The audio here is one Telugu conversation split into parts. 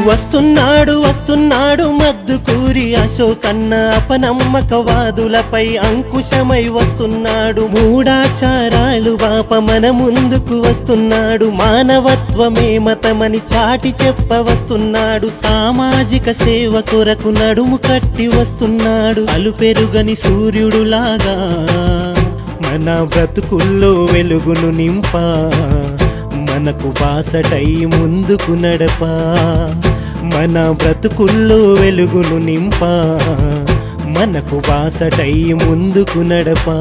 వస్తున్నాడు వస్తున్నాడు మద్దుకూరి అశోకన్న అపనమ్మకవాదులపై అంకుశమై వస్తున్నాడు. మూఢాచారాలు బాప మన ముందుకు వస్తున్నాడు. మానవత్వమే మతమని చాటి చెప్పవస్తున్నాడు. సామాజిక సేవ కొరకు నడుము కట్టి వస్తున్నాడు. అలుపెరుగని సూర్యుడులాగా మన బ్రతుకుల్లో వెలుగును నింపా, మనకు బాసటై ముందుకు నడపా. మన బ్రతుకుల్లో వెలుగును నింపా, మనకు బాసటై ముందుకు నడపా.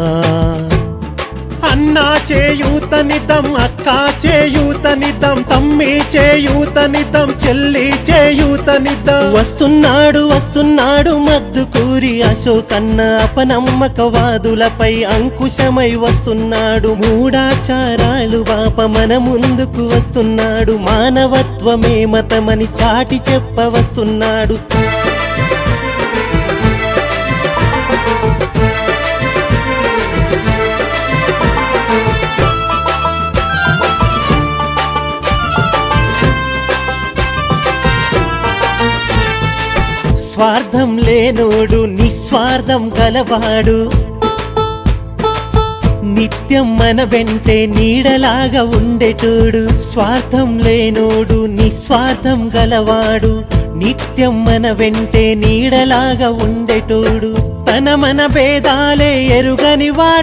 అన్నా చేయూతనిద్దాం, అక్కా చేయూతనిద్దాం, తమ్మి చేయూతనిద్దాం, చెల్లి చేయూతనిద్దాం. వస్తున్నాడు వస్తున్నాడు మద్దుకూరి అశోకన్న అపనమ్మకవాదులపై అంకుశమై వస్తున్నాడు. మూఢాచారాలు బాప మన ముందుకు వస్తున్నాడు. మానవత్వమే మతమని చాటి చెప్పవస్తున్నాడు. స్వార్థం లేనోడు నిస్వార్థం గలవాడు. నిత్యం మన వెంటే నీడలాగా ఉండేటోడు. స్వార్థం లేనోడు నిస్వార్థం గలవాడు. నిత్యం మన వెంటే నీడలాగా ఉండేటోడు. తన మన భేదాలే ఎరుగని వాడు.